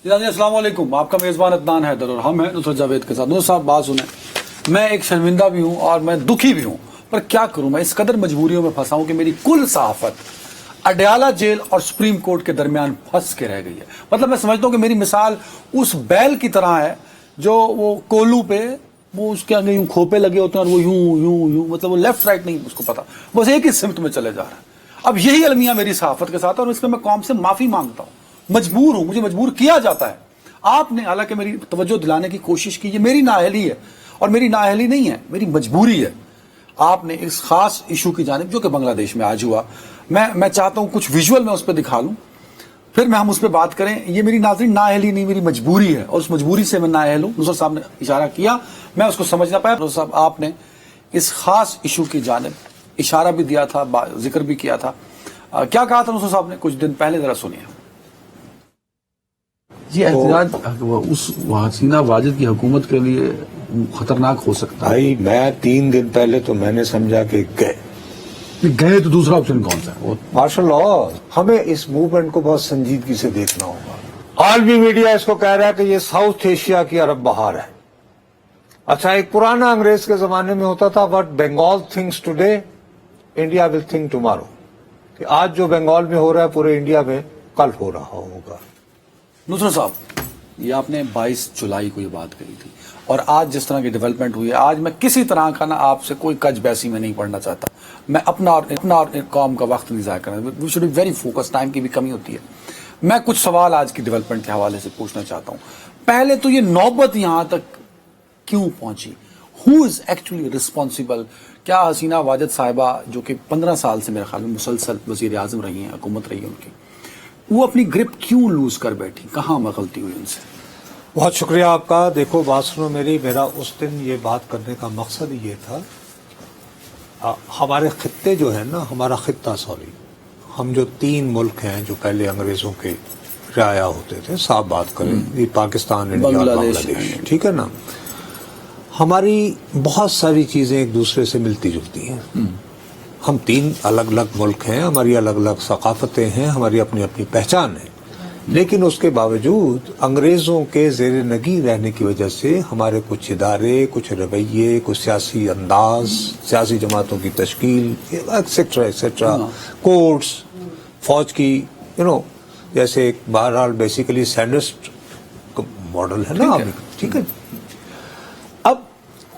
جی السلام علیکم، آپ کا میزبان عدنان حیدر اور ہم ہیں نصرت جاوید کے ساتھ۔ نصرت صاحب بات سنیں، میں ایک شرمندہ بھی ہوں اور میں دکھی بھی ہوں، پر کیا کروں، میں اس قدر مجبوریوں میں پھنسا ہوں کہ میری کل صحافت اڈیالہ جیل اور سپریم کورٹ کے درمیان پھنس کے رہ گئی ہے۔ مطلب میں سمجھتا ہوں کہ میری مثال اس بیل کی طرح ہے جو وہ کولو پہ وہ اس کے آگے یوں کھوپے لگے ہوتے ہیں اور وہ یوں مطلب وہ لیفٹ رائٹ نہیں اس کو پتا، بس ایک ہی سمت میں چلے جا رہا ہے۔ اب یہی المیہ میری صحافت کے ساتھ ہے اور اس میں قوم سے معافی مانگتا ہوں، مجبور ہوں، مجھے مجبور کیا جاتا ہے۔ آپ نے حالانکہ میری توجہ دلانے کی کوشش کی، یہ میری نااہلی ہے اور میری نااہلی نہیں ہے، میری مجبوری ہے۔ آپ نے اس خاص ایشو کی جانب جو کہ بنگلہ دیش میں آج ہوا، میں چاہتا ہوں کچھ ویژول میں اس پہ دکھا لوں، پھر میں ہم اس پہ بات کریں۔ یہ میری ناظرین نااہلی نہیں، میری مجبوری ہے اور اس مجبوری سے میں نااہل ہوں۔ نصرت صاحب نے اشارہ کیا، میں اس کو سمجھ نہ پایا۔ نصرت صاحب آپ نے اس خاص ایشو کی جانب اشارہ بھی دیا تھا، ذکر بھی کیا تھا، کیا کہا تھا نصرت صاحب نے کچھ دن پہلے، ذرا سنیے۔ جی احتجاج اس حسینہ واجد کی حکومت کے لیے خطرناک ہو سکتا ہے۔ بھائی میں 3 دن پہلے تو میں نے سمجھا کہ گئے تو دوسرا آپشن کون سا ہے؟ مارشل لاء، ہمیں اس موومنٹ کو بہت سنجیدگی سے دیکھنا ہوگا۔ عالمی میڈیا اس کو کہہ رہا ہے کہ یہ ساؤتھ ایشیا کی عرب بہار ہے۔ اچھا، ایک پرانا انگریز کے زمانے میں ہوتا تھا what Bengal thinks today India will think tomorrow, کہ آج جو بنگال میں ہو رہا ہے پورے انڈیا میں کل ہو رہا ہوگا۔ نصرت صاحب، یہ آپ نے 22 جولائی کو یہ بات کہی تھی اور آج جس طرح کی ڈیولپمنٹ ہوئی ہے، آج میں کسی طرح کا نا آپ سے کوئی کج بیسی میں نہیں پڑھنا چاہتا، میں اپنا اور قوم کا وقت نہیں ضائع کرنا، we should be very focus, time کی بھی کمی ہوتی ہے۔ میں کچھ سوال آج کی ڈیولپمنٹ کے حوالے سے پوچھنا چاہتا ہوں۔ پہلے تو یہ نوبت یہاں تک کیوں پہنچی؟ ہو از ایکچولی رسپانسیبل؟ کیا حسینہ واجد صاحبہ جو کہ 15 سال سے میرے خیال میں مسلسل وزیر اعظم رہی ہیں، حکومت رہی ہے ان کی، وہ اپنی گرپ کیوں لوز کر بیٹھی؟ کہاں میں غلطی ہوئی ان سے؟ بہت شکریہ آپ کا۔ دیکھو بات سنو میرا اس دن یہ بات کرنے کا مقصد یہ تھا، ہمارے خطے جو ہیں نا، ہمارا خطہ ہم جو 3 ملک ہیں جو پہلے انگریزوں کے رعایا ہوتے تھے، صاف بات کریں، یہ پاکستان، انڈیا، بنگلہ دیش، ٹھیک ہے نا، ہماری بہت ساری چیزیں ایک دوسرے سے ملتی جلتی ہیں۔ ہم 3 الگ الگ ملک ہیں، ہماری الگ الگ ثقافتیں ہیں، ہماری اپنی اپنی پہچان ہے، لیکن اس کے باوجود انگریزوں کے زیر نگین رہنے کی وجہ سے ہمارے کچھ ادارے، کچھ رویے، کچھ سیاسی انداز، سیاسی جماعتوں کی تشکیل، ایکسیٹرا ایکسیٹرا، کورٹس، فوج کی، جیسے بہرحال بیسیکلی سینڈسٹ ماڈل ہے نا، ٹھیک ہے۔ اب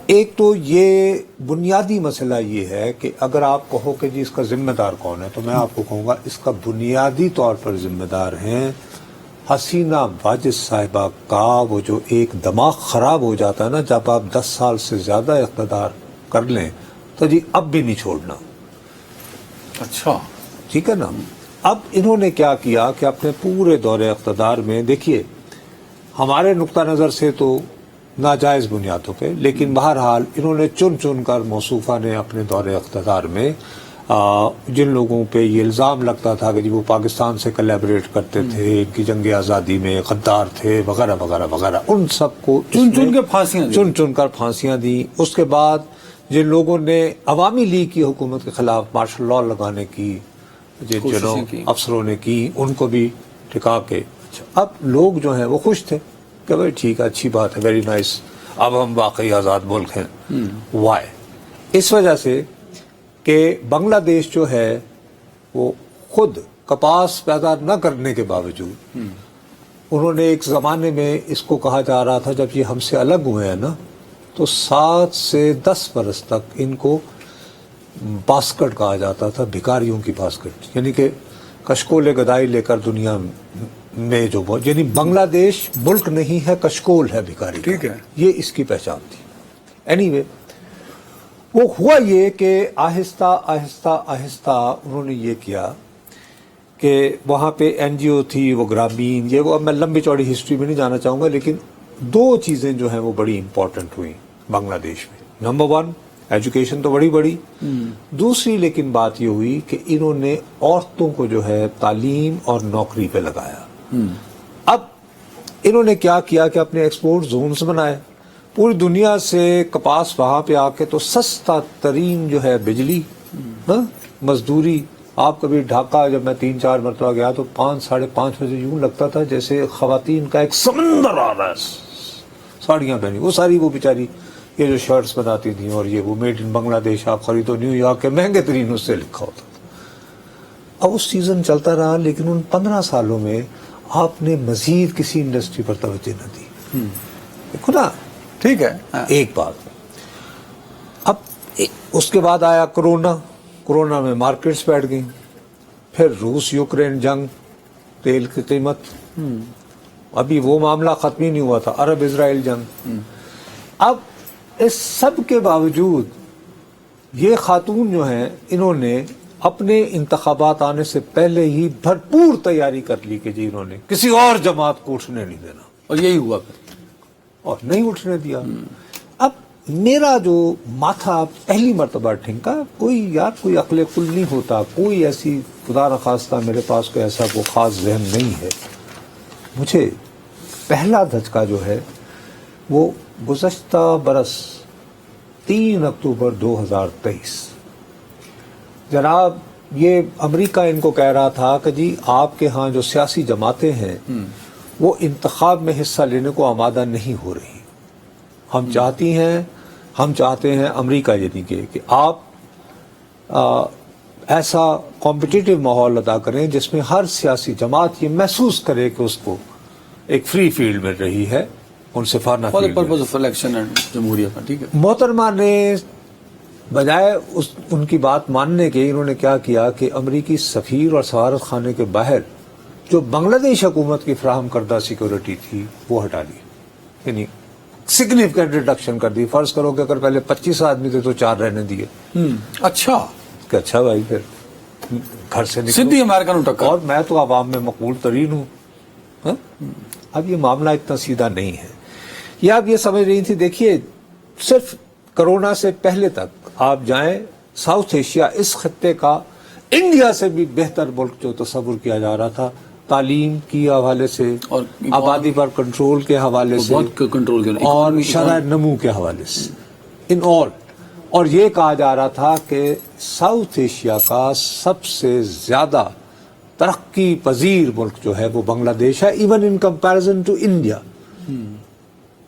ایک تو یہ بنیادی مسئلہ یہ ہے کہ اگر آپ کہو کہ جی اس کا ذمہ دار کون ہے، تو میں آپ کو کہوں گا اس کا بنیادی طور پر ذمہ دار ہیں حسینہ واجد صاحبہ کا وہ جو ایک دماغ خراب ہو جاتا ہے نا جب آپ 10 سال سے زیادہ اقتدار کر لیں تو جی اب بھی نہیں چھوڑنا۔ اچھا، ٹھیک ہے نا۔ اب انہوں نے کیا کیا کہ اپنے پورے دور اقتدار میں، دیکھیے ہمارے نقطہ نظر سے تو ناجائز بنیادوں پہ، لیکن بہرحال انہوں نے چن کر موصوفہ نے اپنے دور اقتدار میں جن لوگوں پہ یہ الزام لگتا تھا کہ جی وہ پاکستان سے کولیبریٹ کرتے تھے، ان کی جنگ آزادی میں غدار تھے وغیرہ وغیرہ وغیرہ، ان سب کو چن کر پھانسیاں دی۔ اس کے بعد جن لوگوں نے عوامی لیگ کی حکومت کے خلاف مارشل لاء لگانے کی جنہوں افسروں نے کی، ان کو بھی ٹھکا کے، اب لوگ جو ہیں وہ خوش تھے کہ بھائی ٹھیک ہے، اچھی بات ہے، ویری نائس، اب ہم واقعی آزاد ملک ہیں۔ وائی؟ اس وجہ سے کہ بنگلہ دیش جو ہے وہ خود کپاس پیدا نہ کرنے کے باوجود انہوں نے ایک زمانے میں اس کو کہا جا رہا تھا جب یہ ہم سے الگ ہوئے ہیں نا تو 7 سے 10 برس تک ان کو باسکٹ کہا جاتا تھا، بھکاریوں کی باسکٹ، یعنی کہ کشکول گدائی لے کر دنیا میں جو یعنی بنگلہ دیش ملک نہیں ہے، کشکول ہے بھکاری، ٹھیک ہے، یہ اس کی پہچان تھی۔ اینی وے وہ ہوا یہ کہ آہستہ آہستہ آہستہ انہوں نے یہ کیا کہ وہاں پہ این جی او تھی، وہ گرامین، یہ وہ، اب میں لمبی چوڑی ہسٹری میں نہیں جانا چاہوں گا، لیکن 2 چیزیں جو ہیں وہ بڑی امپورٹنٹ ہوئیں بنگلہ دیش میں۔ نمبر 1 ایجوکیشن تو بڑی دوسری لیکن بات یہ ہوئی کہ انہوں نے عورتوں کو جو ہے تعلیم اور نوکری پہ لگایا۔ اب انہوں نے کیا کیا کہ اپنے ایکسپورٹ زونز بنائے، پوری دنیا سے کپاس وہاں پہ آ کے تو سستا ترین جو ہے بجلی، مزدوری آپ کبھی ڈھاکہ جب میں 3-4 مرتبہ گیا تو 5-5:30 بجے یوں لگتا تھا جیسے خواتین کا ایک سمندر آ رہا ہے، ساڑیاں پہنی، وہ ساری وہ بیچاری یہ جو شرٹس بناتی تھیں اور یہ وہ میڈ ان بنگلہ دیش آپ خریدو، نیو یارک کے مہنگے ترین اس سے لکھا ہوتا تھا. اب اس سیزن چلتا رہا، لیکن ان 15 سالوں میں آپ نے مزید کسی انڈسٹری پر توجہ نہ دی. دیکھو نا، ٹھیک ہے. ایک بات. اب اس کے بعد آیا کرونا میں مارکیٹس بیٹھ گئیں، پھر روس یوکرین جنگ، تیل کی قیمت، ابھی وہ معاملہ ختم ہی نہیں ہوا تھا، عرب اسرائیل جنگ. اب اس سب کے باوجود یہ خاتون جو ہیں انہوں نے اپنے انتخابات آنے سے پہلے ہی بھرپور تیاری کر لی کہ جی انہوں نے کسی اور جماعت کو اٹھنے نہیں دینا، اور یہی ہوا پھر، اور نہیں اٹھنے دیا. اب میرا جو ماتھا پہلی مرتبہ ٹھنکا، کوئی عقل کل نہیں ہوتا، کوئی ایسی خدا نخواستہ میرے پاس کوئی ایسا کوئی خاص ذہن نہیں ہے. مجھے پہلا دھچکا جو ہے وہ گزشتہ برس 3 اکتوبر 2023. جناب یہ امریکہ ان کو کہہ رہا تھا کہ جی آپ کے ہاں جو سیاسی جماعتیں ہیں وہ انتخاب میں حصہ لینے کو آمادہ نہیں ہو رہی. ہم چاہتے ہیں امریکہ یعنی کہ آپ ایسا کمپٹیٹو ماحول ادا کریں جس میں ہر سیاسی جماعت یہ محسوس کرے کہ اس کو ایک فری فیلڈ مل رہی ہے، ان سے فارنا فار فیلڈ. پرپز آف الیکشن اینڈ جمہوریہ کا. ٹھیک ہے. محترمہ نے بجائے ان کی بات ماننے کے انہوں نے کیا کیا کہ امریکی سفیر اور سفارت خانے کے باہر جو بنگلہ دیش حکومت کی فراہم کردہ سیکورٹی تھی وہ ہٹا دی، یعنی سگنیفیکنٹ ریڈکشن کر دی. فرض کرو کہ اگر پہلے 25 آدمی تھے تو 4 رہنے دیے. اچھا کہ اچھا بھائی پھر گھر سے نکلو. سدھی امریکن ٹکر. اور میں تو عوام میں مقبول ترین ہوں. اب یہ معاملہ اتنا سیدھا نہیں ہے. یہ آپ یہ سمجھ رہی تھی، دیکھیے صرف کرونا سے پہلے تک آپ جائیں ساؤتھ ایشیا اس خطے کا انڈیا سے بھی بہتر ملک جو تصور کیا جا رہا تھا، تعلیم کی حوالے سے اور آبادی پر کنٹرول کے حوالے سے بہت کنٹرول کیا، اور شرح نمو کے حوالے سے ان آل. اور یہ کہا جا رہا تھا کہ ساؤتھ ایشیا کا سب سے زیادہ ترقی پذیر ملک جو ہے وہ بنگلہ دیش ہے، even in comparison to India.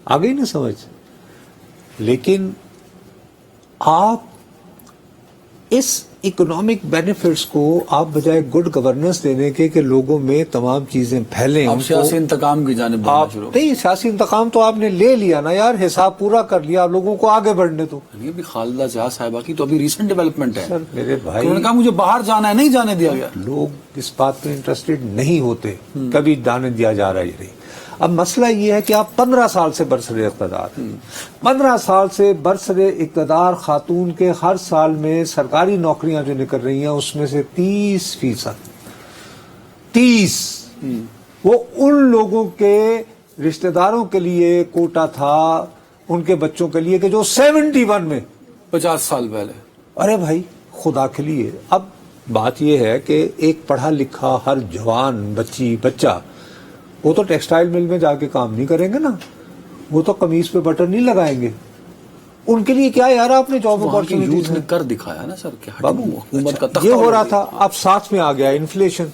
آگے نہیں سمجھ. لیکن آپ اس اکنامک بینیفٹس کو آپ بجائے گڈ گورننس دینے کے کہ لوگوں میں تمام چیزیں پھیلیں، اب سیاسی انتقام کی جانب بڑھنا شروع. نہیں، سیاسی انتقام تو آپ نے لے لیا نا یار، حساب پورا کر لیا، لوگوں کو آگے بڑھنے دو. یہ بھی خالدہ جہاز صاحبہ کی تو ابھی ریسنٹ ڈیولپمنٹ ہے. سر میرے بھائی، انہوں نے کہا مجھے باہر جانا ہے، نہیں جانے دیا گیا. لوگ اس بات میں انٹرسٹڈ نہیں ہوتے، کبھی جانے دیا جا رہا ہے یہ نہیں. اب مسئلہ یہ ہے کہ آپ 15 سال سے برسر اقتدار ہیں. 15 سال سے برسر اقتدار خاتون کے ہر سال میں سرکاری نوکریاں جو نکل رہی ہیں اس میں سے 30% وہ ان لوگوں کے رشتہ داروں کے لیے کوٹا تھا، ان کے بچوں کے لیے کہ جو 71 میں 50 سال پہلے. ارے بھائی خدا کے لیے. اب بات یہ ہے کہ ایک پڑھا لکھا ہر جوان بچہ وہ تو ٹیکسٹائل مل میں جا کے کام نہیں کریں گے نا، وہ تو قمیص پہ بٹن نہیں لگائیں گے. ان کے لیے کیا یار آپ نے جاب اپارچونیٹیز نے کر دکھایا نا سر کہ حکومت کا یہ ہو رہا تھا. اب ساتھ میں آ گیا انفلیشن.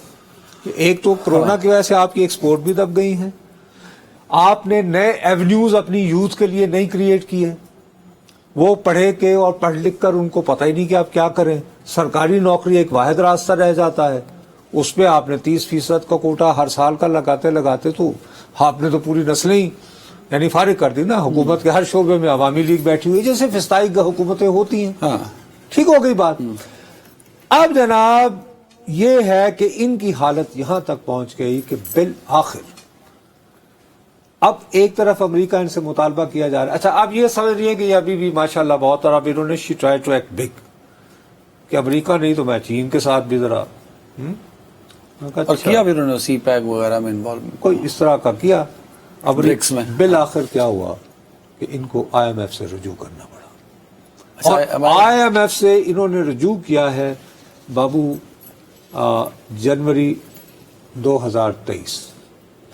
ایک تو کرونا کی وجہ سے آپ کی ایکسپورٹ بھی دب گئی ہیں، آپ نے نئے ایونیوز اپنی یوتھ کے لیے نہیں کریٹ کیے. وہ پڑھے کے اور پڑھ لکھ کر ان کو پتہ ہی نہیں کہ آپ کیا کریں. سرکاری نوکری ایک واحد راستہ رہ جاتا ہے، اس پہ آپ نے 30% کا کوٹا ہر سال کا لگاتے تو آپ نے تو پوری نسلیں ہی یعنی فارغ کر دی نا. حکومت کے ہر شعبے میں عوامی لیگ بیٹھی ہوئی جیسے فسطائی حکومتیں ہوتی ہیں. ٹھیک ہو گئی بات. اب جناب یہ ہے کہ ان کی حالت یہاں تک پہنچ گئی کہ بالآخر اب ایک طرف امریکہ ان سے مطالبہ کیا جا رہا ہے. اچھا آپ یہ سمجھ رہی ہیں کہ یہ ابھی بھی ماشاءاللہ بہت، اور اب انہوں نے she try to act big کہ امریکہ نہیں تو میں چین کے ساتھ بھی ذرا اور کیا پھر انہوں نے سی پیک وغیرہ میں انوالو کوئی اس طرح کا کیا. اب برکس میں بالآخر کیا ہوا کہ ان کو IMF سے رجوع کرنا پڑا. اور IMF سے انہوں نے رجوع کیا ہے بابو جنوری 2023،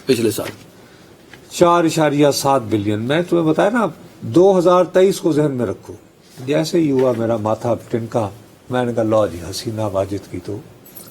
پچھلے سال 4.7 بلین. میں تمہیں بتایا نا 2023 کو ذہن میں رکھو. جیسے ہی ہوا میرا ماتھا ٹنکا، میں نے کہا لو جی حسینہ واجد کی تو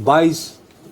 22,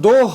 2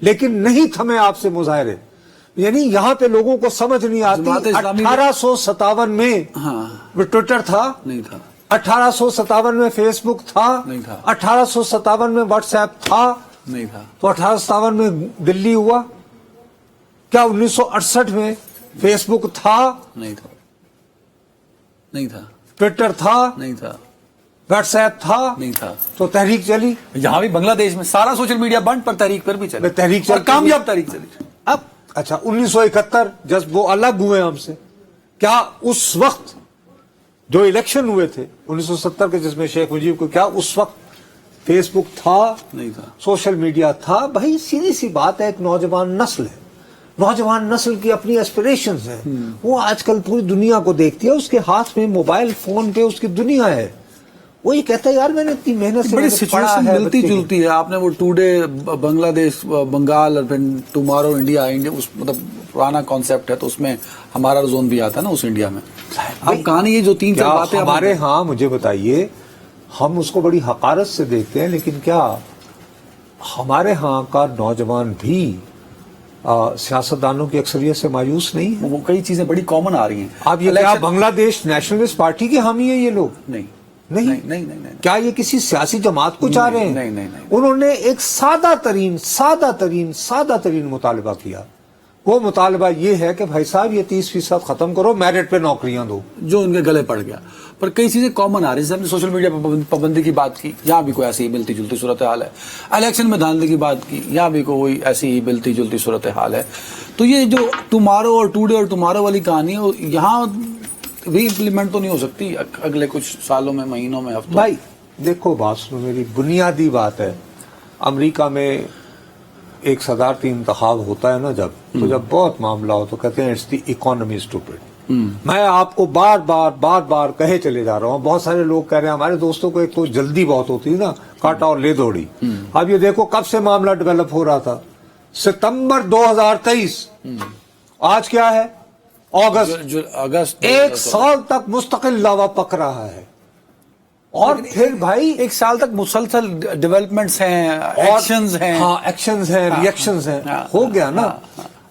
لیکن نہیں تھمے آپ سے مظاہرے. یعنی یہاں پہ لوگوں کو سمجھ نہیں جماعت آتی. اسلامی 1857 میں ہاں ٹویٹر تھا, نہیں تھا, 1857 میں فیس بک تھا, نہیں تھا. 1857 میں واٹس ایپ تھا, نہیں تھا, تو 1857 میں دلی ہوا. کیا 1968 میں فیس بک تھا, نہیں تھا, نہیں تھا, ٹویٹر تھا, نہیں تھا, واٹس ایپ تھا, نہیں تھا. تو تحریک چلی. یہاں بھی بنگلہ دیش میں سارا سوشل میڈیا بند پر تحریک پر بھی چلی, تحریک اور چلتی کامیاب تحریک چلی. اب اچھا 1971 جب وہ الگ ہوئے ہم سے, کیا اس وقت جو الیکشن ہوئے تھے 1970 کے جس میں شیخ مجیب کو, کیا اس وقت فیس بک تھا, نہیں تھا. سوشل میڈیا تھا؟ بھائی سیدھی سی بات ہے, ایک نوجوان نسل ہے, نوجوان نسل کی اپنی ایسپریشنز ہیں, وہ آج کل پوری دنیا کو دیکھتی ہے, اس کے ہاتھ میں موبائل فون پہ اس کی دنیا ہے. وہ یہ کہتا ہے یار میں نے اتنی محنت سے بڑی میں نے پڑھا سچویشن ہے, ملتی بچے کی. جلتی ہے. آپ نے وہ ٹوڈے بنگلہ دیش بنگال اور پھر ٹمارو انڈیا, اس مطلب پرانا کانسیپٹ ہے, تو اس میں ہمارا زون بھی آتا ہے نا اس انڈیا میں. اب کہانی یہ جو تین چار کیا باتیں ہمارے ہاں, مجھے بتائیے, ہم اس کو بڑی حقارت سے دیکھتے ہیں, لیکن کیا ہمارے ہاں کا نوجوان بھی سیاستدانوں کی اکثریت سے مایوس نہیں ہے؟ وہ کئی چیزیں بڑی کامن آ رہی ہیں. اب یہ کیا بنگلہ دیش نیشنلسٹ پارٹی کے حامی ہیں یہ لوگ؟ نہیں نہیں نہیں نہیں نہیں, کیا یہ کسی سیاسی جماعت کو چاہ رہے ہیں؟ نہیں, نہیں, نہیں. انہوں نے ایک سادہ ترین مطالبہ کیا. وہ مطالبہ یہ ہے کہ بھائی صاحب یہ 30% ختم کرو, میرٹ پہ نوکریاں دو. جو ان کے گلے پڑ گیا. پر کئی چیزیں کامن آ رہی ہیں. جیسے ہم نے سوشل میڈیا پر پابندی کی بات کی, یہاں بھی کوئی ایسی ہی ملتی جلتی صورتحال ہے. الیکشن میں دھاندلی کی بات کی, یہاں بھی کوئی ایسی ہی ملتی جلتی صورتحال ہے. تو یہ جو ٹمارو اور ٹوڈے اور ٹمارو والی کہانی ہے, یہاں بھی امپلیمنٹ تو نہیں ہو سکتی اگلے کچھ سالوں میں, مہینوں میں, ہفتوں. بھائی دیکھو بات سنو, میری بنیادی بات ہے, امریکہ میں ایک صدارتی انتخاب ہوتا ہے نا جب, تو جب بہت معاملہ ہو تو کہتے ہیں اٹس دی اکانومی اسٹوپڈ. میں آپ کو بار بار کہے چلے جا رہا ہوں, بہت سارے لوگ کہہ رہے ہیں ہمارے دوستوں کو ایک تو جلدی بہت ہوتی ہے نا, کاٹا اور لے دوڑی. اب یہ دیکھو کب سے معاملہ ڈیولپ ہو رہا تھا, ستمبر 2023, آج کیا ہے, اگست. 1 سال تک مستقل لاوا پک رہا ہے, اور پھر بھائی 1 سال تک مسلسل ڈیولپمنٹس ہیں, ایکشنز ہیں. ہاں ایکشنز ہیں, ریئیکشنز ہیں, ہو گیا نا.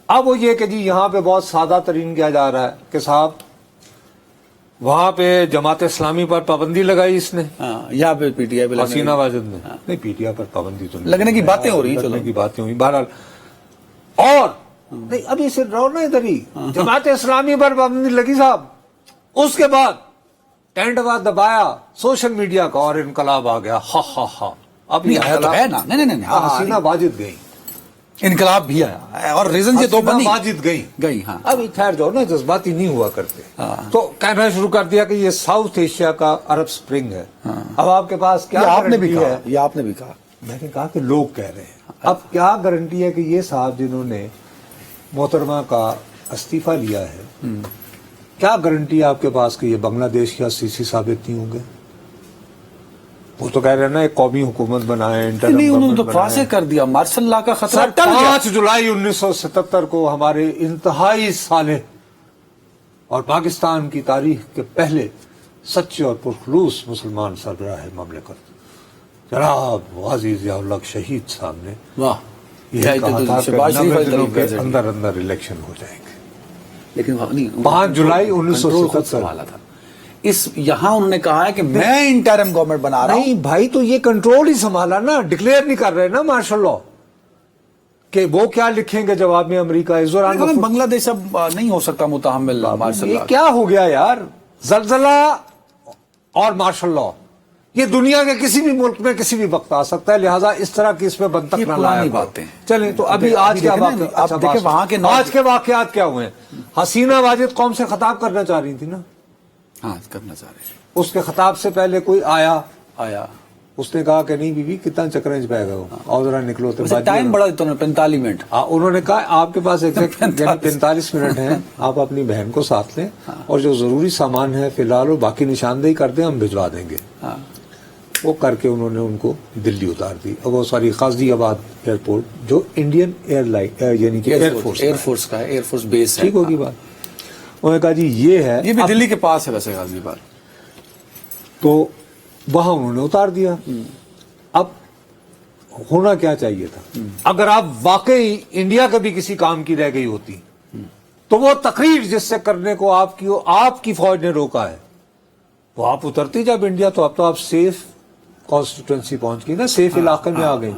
اب وہ یہ کہ جی یہاں پہ بہت سادہ ترین کیا جا رہا ہے کہ صاحب وہاں پہ جماعت اسلامی پر پابندی لگائی اس نے, یہاں پہ پی ٹی آئی حسینہ واجد نے. نہیں پی ٹی آئی پر پابندی تو نہیں, لگنے کی باتیں ہو رہی ہیں, لگنے کی باتیں ہوئی بہرحال. اور نہیں ابھی سے رہو نا ادھر ہی, جماعت اسلامی پر پابندی لگی صاحب, اس کے بعد ٹینڈوا دبایا سوشل میڈیا کا اور انقلاب آ گیا. ہا ہا ہا. اب ہے نا, نہیں, حسینہ واجد گئی, انقلاب بھی آیا, اور ریزن یہ دو بنی واجد گئی. ہاں. ابھی ٹھہر جاؤ نا, جذباتی نہیں ہوا کرتے. تو کہنا شروع کر دیا کہ یہ ساؤتھ ایشیا کا عرب سپرنگ ہے. اب آپ کے پاس کیا آپ نے بھی گارنٹی کہا, ہے؟ یہ آپ نے بھی کہا. میں نے کہا کہ لوگ کہہ رہے ہیں. اب کیا گارنٹی ہے کہ یہ صاحب جنہوں نے محترمہ کا استعفیٰ لیا ہے, کیا گارنٹی ہے آپ کے پاس کہ یہ بنگلہ دیش کے سیسی ثابت نہیں ہوں گے؟ وہ تو کہہ رہے ہیں نا ایک قومی حکومت بنائیں, نہیں, انہوں نے تو واضح کر دیا مارشل لا کا خطرہ ٹل گیا. 5 جولائی 1977 کو ہمارے انتہائی صالح اور پاکستان کی تاریخ کے پہلے سچے اور پرخلوص مسلمان سربراہ مملکت جناب غازی ضیاء الحق شہید صاحب نے واہ, یہ کہا تھا کہ 90 دنوں کے اندر الیکشن ہو جائیں گے. لیکن 5 جولائی 1977 والا تھا. اس یہاں انہوں نے کہا ہے کہ میں انٹرم گورنمنٹ بنا رہا ہوں. نہیں بھائی, تو یہ کنٹرول ہی سنبھالا نا, ڈکلیئر نہیں کر رہے نا مارشل لا, کہ وہ کیا لکھیں گے جواب میں امریکہ. اس دوران بنگلہ دیش اب نہیں ہو سکتا متحمل مارشل یہ لا. کیا ہو گیا یار, زلزلہ اور مارشل لا یہ دنیا کے کسی بھی ملک میں کسی بھی وقت آ سکتا ہے, لہٰذا اس طرح کی اس میں بنتک نہ لایا باتیں. چلیں تو ابھی آج کیا آپ دیکھیں وہاں کے آج کے واقعات کیا ہوئے ہیں. حسینہ واجد قوم سے خطاب کرنا چاہ رہی تھی نا, ہاں کرنا چاہ رہے ہیں. اس کے خطاب سے پہلے کوئی آیا اس نے کہا کہ نہیں بی بی کتنا چکرنج پہ گا, اور ذرا نکلو تو ٹائم بڑا دیتا ہوں 45 منٹ. انہوں نے کہا آپ کے پاس 45 منٹ ہیں, آپ اپنی بہن کو ساتھ لیں اور جو ضروری سامان ہے فی الحال وہ باقی نشاندہی کر دیں, ہم بھجوا دیں گے. وہ کر کے انہوں نے ان کو دلی اتار دی. وہ ساری غازی آباد ایئرپورٹ جو انڈین ایئر لائن یعنی کہ ایئر فورس کا ہے, ایئر فورس بیس ہے. ٹھیک ہوگی بات. انہوں نے کہا جی یہ ہے, یہ بھی دلی کے پاس ہے ویسے غازی آباد. تو وہاں انہوں نے اتار دیا. اب ہونا کیا چاہیے تھا؟ اگر آپ واقعی انڈیا کے بھی کسی کام کی رہ گئی ہوتی تو وہ تقریر جس سے کرنے کو آپ کی فوج نے روکا ہے وہ آپ اترتی جب انڈیا، تو اب تو آپ سیف کانسٹیٹوئنسی پہنچ گئی نا، سیف علاقے میں آ گئی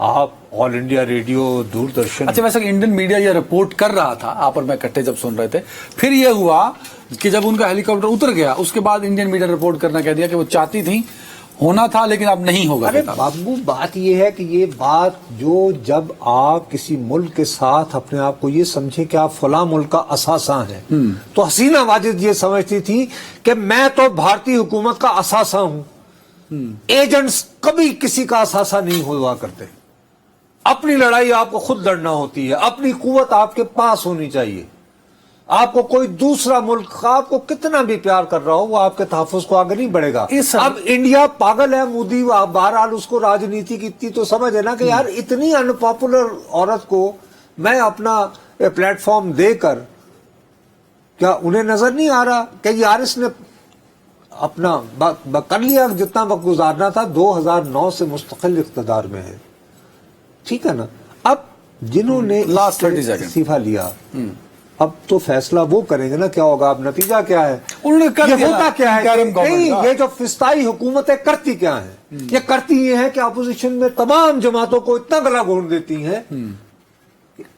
آپ. آل انڈیا ریڈیو، دوردرشن. اچھا ویسے انڈین میڈیا یہ رپورٹ کر رہا تھا، آپ اور میں اکٹھے جب سن رہے تھے، پھر یہ ہوا کہ جب ان کا ہیلی کاپٹر اتر گیا اس کے بعد انڈین میڈیا رپورٹ کرنا کہہ دیا کہ وہ چاہتی تھی ہونا تھا لیکن اب نہیں ہوگا. ارے بابو بات یہ ہے کہ یہ بات جو جب آپ کسی ملک کے ساتھ اپنے آپ کو یہ سمجھیں کہ آپ فلاں ملک کا اثاثہ ہیں، تو حسینہ واجد یہ سمجھتی تھی کہ میں تو بھارتی حکومت کا اثاثہ ہوں. ایجنٹس کبھی کسی کا اثاثہ نہیں ہوا کرتے. اپنی لڑائی آپ کو خود لڑنا ہوتی ہے، اپنی قوت آپ کے پاس ہونی چاہیے. آپ کو کوئی دوسرا ملک آپ کو کتنا بھی پیار کر رہا ہو وہ آپ کے تحفظ کو آگے نہیں بڑھے گا. اب انڈیا پاگل ہے، مودی بہرحال اس کو راجنیتی کی اتنی تو سمجھ ہے نا کہ یار اتنی ان پاپولر عورت کو میں اپنا پلیٹ فارم دے کر، کیا انہیں نظر نہیں آ رہا کہ یار اس نے اپنا کر لیا جتنا وقت گزارنا تھا، 2009 سے مستقل اقتدار میں ہے، ٹھیک ہے نا. اب جنہوں نے استعفیٰ لیا اب تو فیصلہ وہ کریں گے نا کیا ہوگا. اب نتیجہ کیا ہے، یہ ہوتا کیا ہے نہیں، یہ جو فسطائی حکومتیں کرتی کیا ہیں، یہ کرتی یہ ہے کہ اپوزیشن میں تمام جماعتوں کو اتنا گلا گھونٹ دیتی ہیں.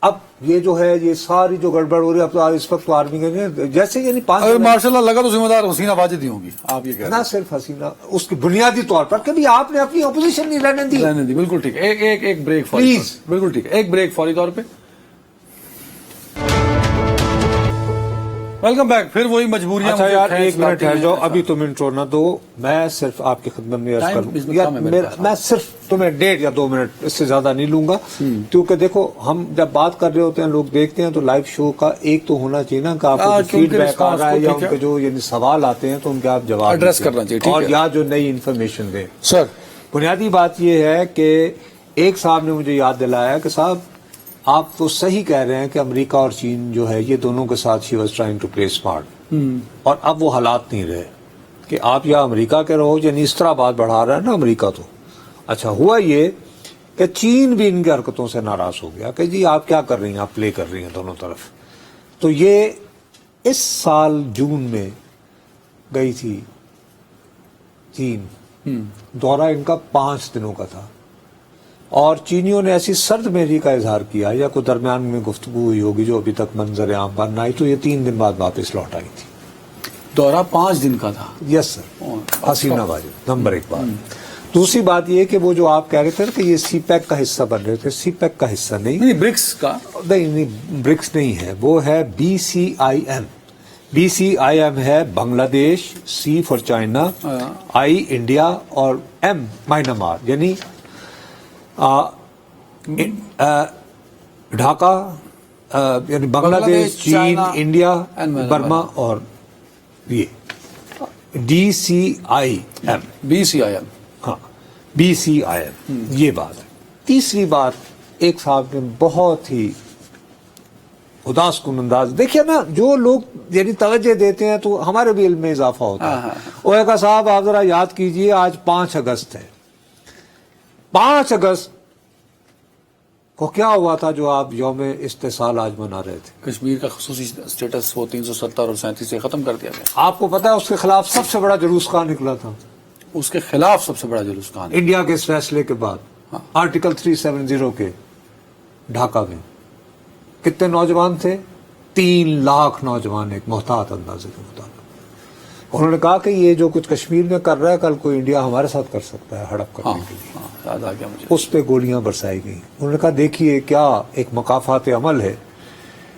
اب یہ جو ہے یہ ساری جو گڑبڑ ہو رہی ہے، اب تو اس وقت تو آرمی کے جیسے یعنی ماشاء اللہ لگا تو ذمہ دار حسینہ واجد ہی ہوگی. آپ یہ کہہ رہے ہیں نہ صرف حسینہ، اس کی بنیادی طور پر کہ بھی آپ نے اپنی اپوزیشن نہیں رہنے دی. بالکل ٹھیک ہے. ایک بریک پلیز، بالکل ٹھیک ہے، ایک بریک فوری طور پہ. Welcome back. پھر وہی مجبوریاں. اچھا یار ایک منٹ ٹھہر جاؤ، ابھی تم انٹرو نہ دو، میں صرف آپ کی خدمت میں عرض کروں، میں صرف تمہیں 1.5 یا 2 منٹ اس سے زیادہ نہیں لوں گا. کیونکہ دیکھو ہم جب بات کر رہے ہوتے ہیں، لوگ دیکھتے ہیں تو لائیو شو کا ایک تو ہونا چاہیے نا کہ آپ کو فیڈ بیک آ رہا ہے یا ان کے جو یعنی سوال آتے ہیں تو ان کے آپ جواب ایڈریس کرنا چاہیے اور یا جو نئی انفارمیشن دیں. سر بنیادی بات یہ ہے کہ ایک صاحب نے مجھے یاد دلایا کہ صاحب آپ تو صحیح کہہ رہے ہیں کہ امریکہ اور چین جو ہے یہ دونوں کے ساتھ she was trying to play smart, اور اب وہ حالات نہیں رہے کہ آپ یا امریکہ کے رہو، یعنی اس طرح بات بڑھا رہا ہے نا امریکہ. تو اچھا ہوا یہ کہ چین بھی ان کی حرکتوں سے ناراض ہو گیا کہ جی آپ کیا کر رہی ہیں، آپ پلے کر رہی ہیں دونوں طرف. تو یہ اس سال جون میں گئی تھی چین، دورہ ان کا 5 دنوں کا تھا، اور چینیوں نے ایسی سرد مہری کا اظہار کیا یا کوئی درمیان میں گفتگو ہوئی ہوگی جو ابھی تک منظر عام پر نہ آئی، تو یہ 3 دن بعد واپس لوٹ آئی تھی. دورہ 5 دن کا تھا. یس سر، حسینہ واجد نمبر 1 بات. دوسری بات یہ کہ وہ جو آپ کہہ رہے تھے کہ یہ سی پیک کا حصہ بن رہے تھے، سی پیک کا حصہ نہیں، برکس کا نہیں، برکس نہیں ہے، وہ ہے BCIM. BCIM ہے بنگلہ دیش، سی فار چائنا، آئی انڈیا اور ایم میانمار، یعنی ڈھاکہ یعنی بنگلہ دیش، چین، انڈیا، برما اور یہ DCIM. ہاں BCIM یہ بات ہے. تیسری بات ایک صاحب نے بہت ہی اداس کن انداز، دیکھیے نا جو لوگ یعنی توجہ دیتے ہیں تو ہمارے بھی علم میں اضافہ ہوتا ہے. وہ کہا صاحب آپ ذرا یاد کیجئے آج 5 اگست ہے، 5 اگست کو کیا ہوا تھا جو آپ یوم استحصال آج منا رہے تھے؟ کشمیر کا خصوصی سٹیٹس وہ 370 اور 37 سے ختم کر دیا گیا. آپ کو پتا ہے اس کے خلاف سب سے بڑا جلوس کہاں نکلا تھا؟ اس کے خلاف سب سے بڑا جلوس کہاں؟ انڈیا کے اس فیصلے کے بعد آرٹیکل 370 کے ڈھاکہ میں کتنے نوجوان تھے؟ 3 لاکھ نوجوان ایک محتاط اندازے کے مطابق. انہوں نے کہا کہ یہ جو کچھ کشمیر میں کر رہا ہے کل کوئی انڈیا ہمارے ساتھ کر سکتا ہے ہڑپ کرنے کے لیے. یاد آ گیا مجھے. اس پہ گولیاں برسائی گئیں. انہوں نے کہا دیکھیے کیا ایک مقافات عمل ہے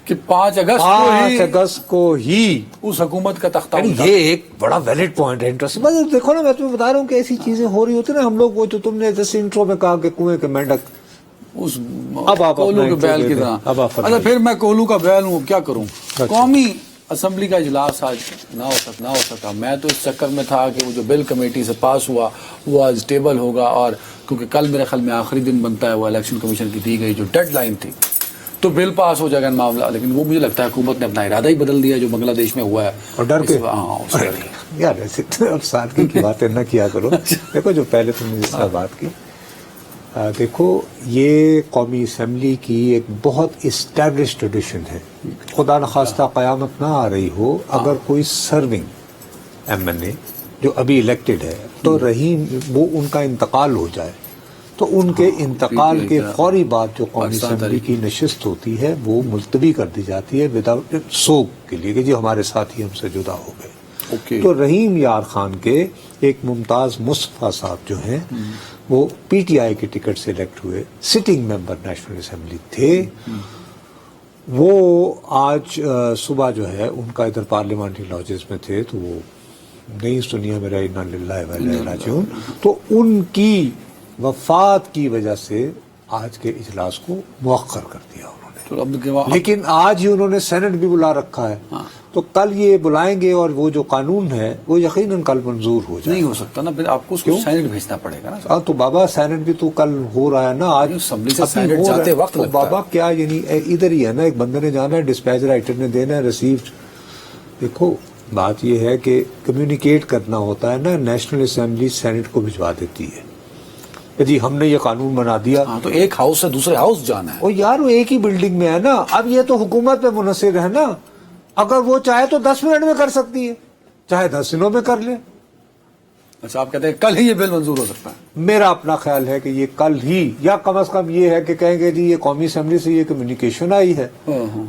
کہ 5 اگست کو ہی اس حکومت کا تختہ. یہ ایک بڑا ویلڈ پوائنٹ ہے، انٹرسٹنگ. دیکھو نا میں تمہیں بتا رہا ہوں کہ ایسی چیزیں ہو رہی ہوتی نا. ہم لوگ وہ جو تم نے جیسے انٹرو میں کہا کہ کنویں کے مینڈک، اب آپ کولو کے بیل کی طرح. اچھا پھر میں کولو کا بیل ہوں، کیا کروں. قومی اسمبلی کا اجلاس آج نہ ہو سکا. میں تو اس چکر میں تھا کہ وہ جو بل کمیٹی سے پاس ہوا وہ آج ٹیبل ہوگا، اور کیونکہ کل میرے خیال میں آخری دن بنتا ہے، وہ الیکشن کمیشن کی دی گئی جو ڈیڈ لائن تھی، تو بل پاس ہو جائے گا معاملہ. لیکن وہ مجھے لگتا ہے حکومت نے اپنا ارادہ ہی بدل دیا جو بنگلہ دیش میں ہوا ہے. اور ڈر کے یار ایسے اب سادگی کی باتیں نہ کیا کرو. دیکھو جو پہلے تم نے جس طرح بات کی، دیکھو یہ قومی اسمبلی کی ایک بہت اسٹیبلش ٹریڈیشن ہے. خدا نخواستہ قیامت نہ آ رہی ہو اگر کوئی سرونگ ایم این اے جو ابھی الیکٹڈ ہے تو رحیم وہ ان کا انتقال ہو جائے تو ان کے انتقال کے فوری بعد جو قومی اسمبلی کی نشست ہوتی ہے وہ ملتوی کر دی جاتی ہے وداؤٹ سوگ کے لیے کہ جی ہمارے ساتھی ہم سے جدا ہو گئے. تو رحیم یار خان کے ایک ممتاز مصطفیٰ صاحب جو ہیں وہ پی ٹی آئی کے ٹکٹ سے الیکٹ ہوئے, سٹنگ ممبر نیشنل اسمبلی تھے. وہ آج صبح جو ہے ان کا ادھر پارلیمانٹری لاجز میں تھے تو وہ نہیں سنیا میرا انا للہ و انا الیہ راجعون, تو ان کی وفات کی وجہ سے آج کے اجلاس کو مؤخر کر دیا انہوں نے. لیکن آج ہی انہوں نے سینٹ بھی بلا رکھا ہے تو کل یہ بلائیں گے اور وہ جو قانون ہے وہ یقیناً کل منظور ہو جائے. نہیں ہو سکتا نا, پھر آپ کو اس کو سینٹ بھیجنا پڑے گا نا. تو بابا سینٹ بھی تو کل ہو رہا ہے نا, آج اسمبلی سے سینٹ جاتے وقت لگتا ہے. بابا کیا یعنی ادھر ہی ہے نا, ایک بندے نے جانا ہے, ڈسپیچ رائٹر نے دینا ہے, ریسیپٹ. دیکھو بات یہ ہے کہ کمیونیکیٹ کرنا ہوتا ہے نا, نیشنل اسمبلی سینٹ کو بھجوا دیتی ہے کہ جی ہم نے یہ قانون بنا دیا. تو ایک ہاؤس سے دوسرے ہاؤس جانا ہے. وہ یار وہ ایک ہی بلڈنگ میں ہے نا. اب یہ تو حکومت پہ منحصر ہے نا, اگر وہ چاہے تو 10 منٹ میں کر سکتی ہے, چاہے 10 دنوں میں کر لے. اچھا آپ کہتے ہیں کل ہی یہ بل منظور ہو سکتا ہے. میرا اپنا خیال ہے کہ یہ کل ہی, یا کم از کم یہ ہے کہ کہیں گے جی یہ قومی اسمبلی سے یہ کمیونیکیشن آئی ہے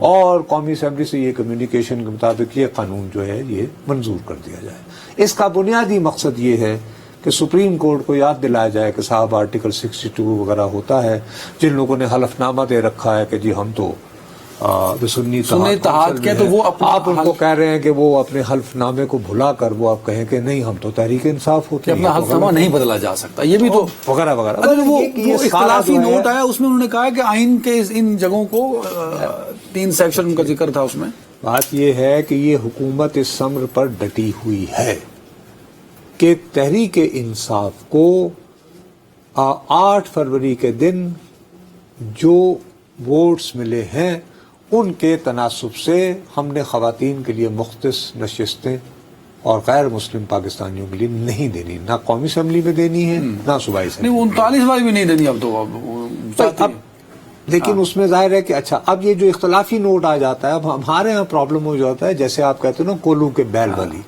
اور قومی اسمبلی سے یہ کمیونیکیشن کے مطابق یہ قانون جو ہے یہ منظور کر دیا جائے. اس کا بنیادی مقصد یہ ہے کہ سپریم کورٹ کو یاد دلایا جائے کہ صاحب آرٹیکل 62 وغیرہ ہوتا ہے, جن لوگوں نے حلف نامہ دے رکھا ہے کہ جی ہم تو سنی اتحاد کے, تو وہ آپ ان کو کہہ رہے ہیں کہ وہ اپنے حلف نامے کو بھلا کر وہ آپ کہیں کہ نہیں ہم تو تحریک انصاف ہوتے ہیں, اپنا حلف نامہ نہیں بدلا جا سکتا, یہ بھی تو وغیرہ وغیرہ. وہ اختلافی نوٹ آیا اس میں انہوں نے کہا کہ آئین کے ان جگہوں کو 3 سیکشن ان کا ذکر تھا اس میں. بات یہ ہے کہ یہ حکومت اس امر پر ڈٹی ہوئی ہے کہ تحریک انصاف کو 8 فروری کے دن جو ووٹس ملے ہیں ان کے تناسب سے ہم نے خواتین کے لیے مختص نشستیں اور غیر مسلم پاکستانیوں کے لیے نہیں دینی, نہ قومی اسمبلی میں دینی ہے نہ صوبائی اسمبلی. نہیں 39 والی بھی نہیں دینی اب تو. لیکن اس میں ظاہر ہے کہ اچھا اب یہ جو اختلافی نوٹ آ جاتا ہے, اب ہمارے ہاں پرابلم ہو جاتا ہے جیسے آپ کہتے ہیں نا کولو کے بیل والی.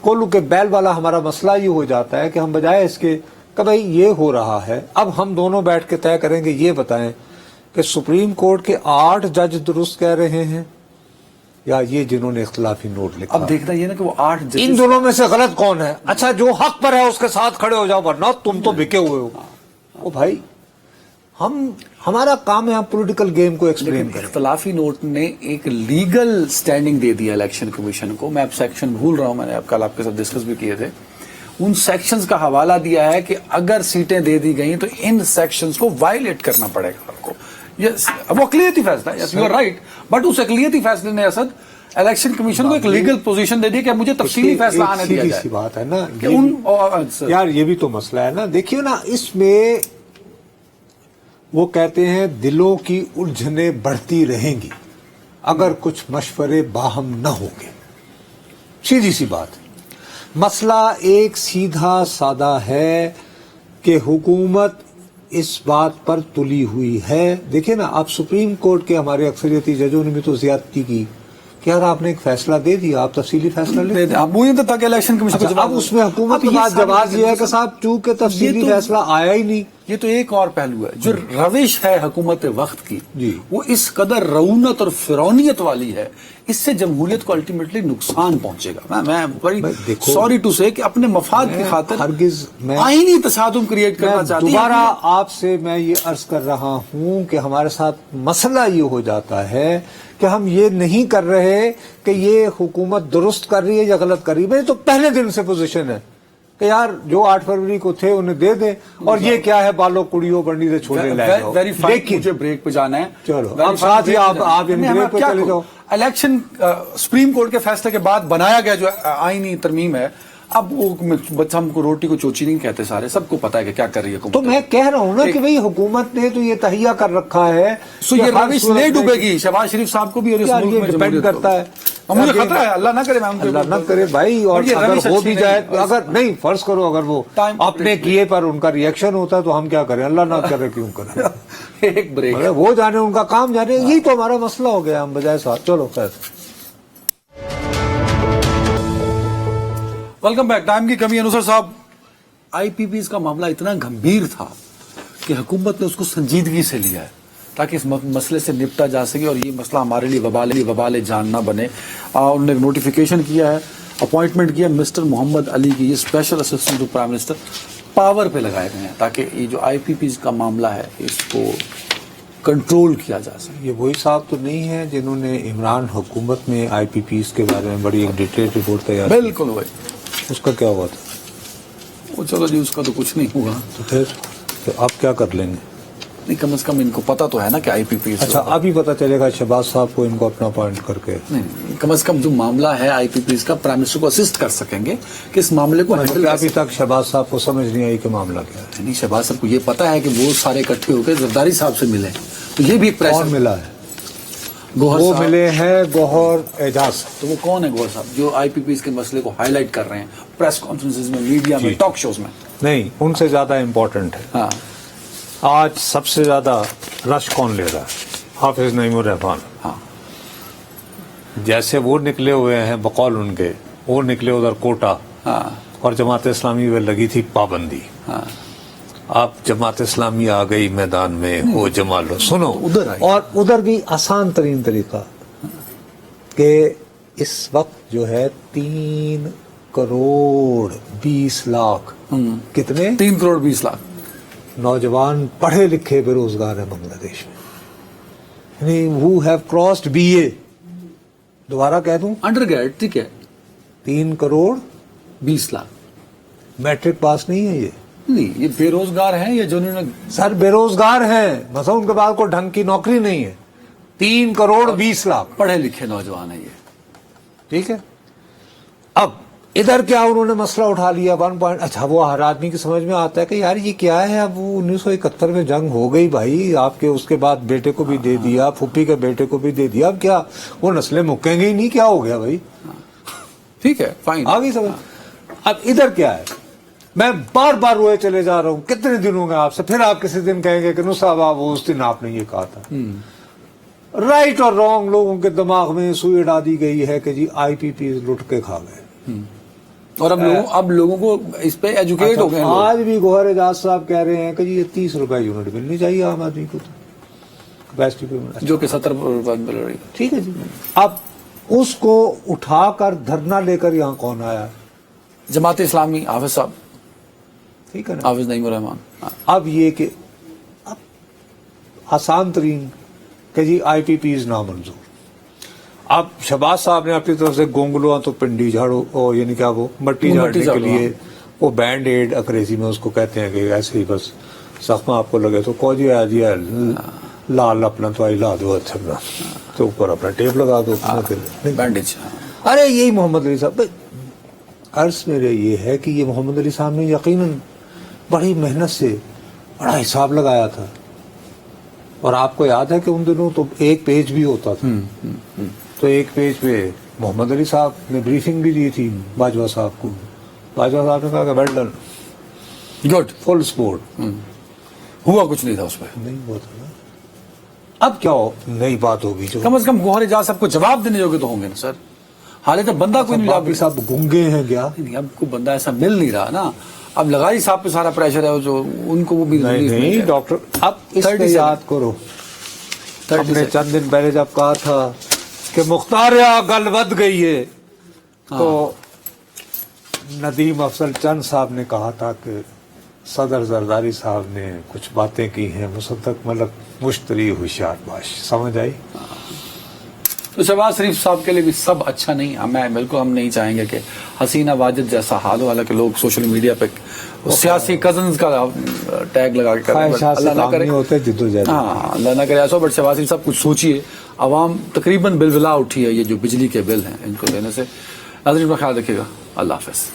کولو کے بیل والا ہمارا مسئلہ یہ ہو جاتا ہے کہ ہم بجائے اس کے کہ بھائی یہ ہو رہا ہے, اب ہم دونوں بیٹھ کے طے کریں گے, یہ بتائیں کہ سپریم کورٹ کے 8 جج درست کہہ رہے ہیں یا یہ جنہوں نے اختلافی نوٹ لکھا. اب دیکھنا یہ نا کہ وہ 8 جج ان دونوں میں سے غلط کون ہے. اچھا جو حق پر ہے اس کے ساتھ کھڑے ہو جاؤ, ورنہ تم تو بکے ہوئے ہو. او بھائی ہمارا کام ہے ہم پولیٹیکل گیم کو ایکسپلین کریں. اختلافی نوٹ نے ایک لیگل سٹینڈنگ دے دیا الیکشن کمیشن کو. میں اب سیکشن بھول رہا ہوں, میں نے کل آپ کے ساتھ ڈسکس بھی کیے تھے. ان سیکشنز کا حوالہ دیا ہے کہ اگر سیٹیں دے دی گئیں تو ان سیکشنز کو وائلیٹ کرنا پڑے گا آپ کو. وہ اقلیتی فیصلہ ہے, یو آر رائٹ, بٹ اس اقلیتی فیصلے نے اسد الیکشن کمیشن کو ایک لیگل پوزیشن دے دی کہ مجھے تفصیلی فیصلہ آنے دیا جائے. سی بات ہے نا یار, یہ بھی تو مسئلہ ہے نا. دیکھیے نا اس میں وہ کہتے ہیں دلوں کی الجھنیں بڑھتی رہیں گی اگر کچھ مشورے باہم نہ ہوں گے. سیدھی سی بات. مسئلہ ایک سیدھا سادہ ہے کہ حکومت اس بات پر تلی ہوئی ہے. دیکھیں نا آپ سپریم کورٹ کے ہمارے اکثریتی ججوں نے بھی تو زیادتی کی کہ یار آپ نے ایک فیصلہ دے دیا, آپ تفصیلی فیصلہ لے دیں. تاکہ الیکشن کمیشن اب اس میں حکومت کے بعد جواز یہ ہے کہ صاحب چونکہ تفصیلی فیصلہ آیا ہی نہیں. یہ تو ایک اور پہلو ہے جو روش ہے حکومت وقت کی, وہ اس قدر رونت اور فرونیت والی ہے, اس سے جمہوریت کو الٹیمیٹلی نقصان پہنچے گا. میں بڑی سوری ٹو سے کہ اپنے مفاد کی خاطر ہرگز میں آئینی تصادم کریٹ کرنا چاہتی ہوں. دوبارہ آپ سے میں یہ عرض کر رہا ہوں کہ ہمارے ساتھ مسئلہ یہ ہو جاتا ہے کہ ہم یہ نہیں کر رہے کہ یہ حکومت درست کر رہی ہے یا غلط کر رہی ہے. میری تو پہلے دن سے پوزیشن ہے کہ یار جو 8 فروری کو تھے انہیں دے دیں, اور یہ کیا ہے بالوں کڑیوں بنڈی سے چھوڑے لے جاؤ. مجھے بریک پہ جانا ہے, چلو اب ساتھ ہی آپ بریک پہ چلے جاؤ. الیکشن سپریم کورٹ کے فیصلے کے بعد بنایا گیا جو آئینی ترمیم ہے, اب وہ بچہ ہم کو روٹی کو چوچی نہیں کہتے سارے, سب کو پتا ہے کہ کیا کر رہی ہے حکومت. تو میں کہہ رہا ہوں نا کہ بھئی حکومت نے تو یہ تہیا کر رکھا ہے, سو یہ روش نہیں ڈوبے گی شہباز شریف صاحب کو بھی اور اس ملک میں ڈپینڈ کرتا ہے. مجھے خطرہ ہے, اللہ نہ کرے, اللہ نہ کرے بھائی, اور اگر ہو بھی جائے, اگر نہیں فرض کرو اگر وہ اپنے کیے پر ان کا ریئیکشن ہوتا ہے تو ہم کیا کریں, اللہ نہ کرے کیوں کریں. ایک بریک, وہ جانے ان کا کام جانے, یہی تو ہمارا مسئلہ ہو گیا, ہم بجائے ساتھ. چلو خیر. Welcome back. ٹائم کی کمی. انوسر صاحب, آئی پی پیز کا معاملہ اتنا گمبھیر تھا کہ حکومت نے اس کو سنجیدگی سے لیا ہے تاکہ اس مسئلے سے نپٹا جا سکے اور یہ مسئلہ ہمارے لیے وبال جان نہ بنے. انہوں نے نوٹیفیکیشن کیا ہے, اپوائنٹمنٹ کیا مسٹر محمد علی کی, یہ special assistant to prime minister power پہ لگائے گئے ہیں تاکہ یہ جو آئی پی پیز کا معاملہ ہے اس کو کنٹرول کیا جا سکے. یہ وہی صاحب تو نہیں ہے جنہوں نے عمران حکومت میں آئی پی پیز کے بارے میں بڑی ایک ڈیٹیل رپورٹ تیار کی؟ بالکل وہی. اس کا کیا ہوا تھا؟ وہ چلو جی, اس کا تو کچھ نہیں ہوگا. تو پھر تو آپ کیا کر لیں گے؟ نہیں, کم از کم ان کو پتا تو ہے نا کہ آئی پی پی. اچھا, ابھی پتا چلے گا شہباز صاحب کو ان کو اپنا اپوائنٹ کر کے؟ نہیں, کم از کم جو معاملہ ہے آئی پی پیز کا پرائم منسٹر کو اسسٹ کر سکیں گے کہ اس معاملے کو ہینڈل. ابھی تک شہباز صاحب کو سمجھ نہیں آئی کہ معاملہ کیا ہے. نہیں, شہباز صاحب کو یہ پتا ہے کہ وہ سارے اکٹھے ہو کے زرداری صاحب سے ملے, تو یہ بھی ایک پریشر. کون ملا ہے؟ گوہر وہ صاحب ملے ہیں گوہر اعجاز. تو وہ کون ہے گوہر صاحب جو آئی پی پیز کے مسئلے کو ہائی لائٹ کر رہے ہیں پریس کانفرنسز میں, میڈیا میں, ٹاک شوز میں؟ نہیں, ان سے زیادہ امپورٹنٹ ہے. ہاں, آج سب سے زیادہ رش کون لے رہا ہے؟ حافظ نعیم الرحمان. ہاں, جیسے وہ نکلے ہوئے ہیں بقول ان کے, وہ نکلے ادھر کوٹا, ہاں, اور جماعت اسلامی میں لگی تھی پابندی. ہاں, آپ جماعت اسلامی آ گئی میدان میں, وہ جما لو. سنو, ادھر آئی. اور ادھر بھی آسان ترین طریقہ کہ اس وقت جو ہے 3 کروڑ 20 لاکھ کتنے 3 کروڑ 20 لاکھ نوجوان پڑھے لکھے بے روزگار ہیں بنگلہ دیش میں, یعنی who have crossed BA. دوبارہ کہہ دوں, انڈر گریڈ, ٹھیک ہے, 3 کروڑ 20 لاکھ. میٹرک پاس نہیں ہے یہ. نہیں, یہ بے روزگار ہیں یا جنہوں نے سر بے روزگار ہیں, مثلا ان کے پاس کوئی ڈھنگ کی نوکری نہیں ہے. 3 کروڑ 20 لاکھ پڑھے لکھے نوجوان ہیں یہ. ٹھیک ہے. اب ادھر کیا انہوں نے مسئلہ اٹھا لیا 1 پوائنٹ. اچھا, وہ ہر آدمی کی سمجھ میں آتا ہے کہ یار یہ کیا ہے, اب وہ 1971 میں جنگ ہو گئی بھائی, آپ کے اس کے بعد بیٹے کو بھی دے دیا, پھوپھی کے بیٹے کو بھی دے دیا, اب کیا وہ نسلیں مکیں گی ہی نہیں, کیا ہو گیا بھائی؟ ٹھیک ہے, فائن, آگے سمجھ. اب ادھر کیا ہے, میں بار بار روئے چلے جا رہا ہوں, کتنے دن ہوں گے آپ سے, پھر آپ کسی دن کہیں گے کہ نو صاحب آپ اس دن آپ نے یہ کہا تھا. رائٹ اور رانگ لوگوں کے دماغ میں سوئی اڑا دی گئی ہے کہ جی آئی پی پی لٹ کے کھا گئے, اور اب لوگوں کو اس پہ ایجوکیٹ ہو گئے. آج بھی گوہر اعجاز صاحب کہہ رہے ہیں کہ جی یہ 30 روپے یونٹ ملنی چاہیے عام آدمی کو, کیپیسٹی پیمنٹ, جو کہ 70 روپے مل رہی. ٹھیک ہے جی. اب اس کو اٹھا کر دھرنا لے کر یہاں کون آیا؟ جماعت اسلامی, حافظ صاحب, ٹھیک ہے نا, حافظ نعیم الرحمان. اب یہ کہ اب آسان ترین کہ جی آئی پی پیز نامنظور. اب شہباز صاحب نے اپنی طرف سے گونگلوا تو پنڈی جھاڑو, یعنی کیا وہ مٹی جھاڑنے کے لیے وہ بینڈ ایڈ انگریزی میں اس کو کہتے ہیں کہ ایسے ہی بس زخم آپ کو لگے تو کو جی آ جی لال اپنا تو لا دو, اچھا تو اوپر اپنا ٹیپ لگا دو, بینڈیج. ارے یہی محمد علی صاحب. عرض میرے یہ ہے کہ یہ محمد علی صاحب نے یقیناً بڑی محنت سے بڑا حساب لگایا تھا, اور آپ کو یاد ہے کہ ان دنوں تو ایک پیج بھی ہوتا تھا, تو ایک پیج پہ محمد علی صاحب نے بریفنگ بھی دی تھی باجوہ صاحب کو. باجوہ صاحب نے کہا کہ well done, good, full support. ہوا کچھ نہیں تھا اس پہ, نہیں ہوا تھا. اب کیا نئی بات ہوگی جو کم از کم گوہر اعجاز صاحب کو جواب دینے جوگے تو ہوں گے نا سر. حالانکہ بندہ کوئی نہیں, باقی صاحب گنگے ہیں کیا؟ نہیں, اب کوئی بندہ ایسا مل نہیں رہا نا. اب لگائی صاحب پہ سارا پریشر ہے, جو ان کو وہ بھی نہیں ڈاکٹر. اب اس پہ یاد کرو, ہم نے چند دن پہلے جب کہا تھا کہ مختار گل ود گئی ہے, تو ندیم افضل چند صاحب نے کہا تھا کہ صدر زرداری صاحب نے کچھ باتیں کی ہیں مصدق ملک مشتری ہوشیار باش. سمجھ آئی؟ تو شہباز شریف صاحب کے لیے بھی سب اچھا نہیں. بالکل ہم نہیں چاہیں گے کہ حسینہ واجد جیسا حال ہو, حالانکہ لوگ سوشل میڈیا پہ سیاسی کزنز کا ٹیگ لگا کے کریں, اللہ نہ کرے, ہاں اللہ نہ کرے ایسا. بٹ شہباز شریف صاحب کچھ سوچیے, عوام تقریباً بلبلا اٹھی ہے یہ جو بجلی کے بل ہیں ان کو دینے سے. ناظرین کا خیال رکھیے گا, اللہ حافظ.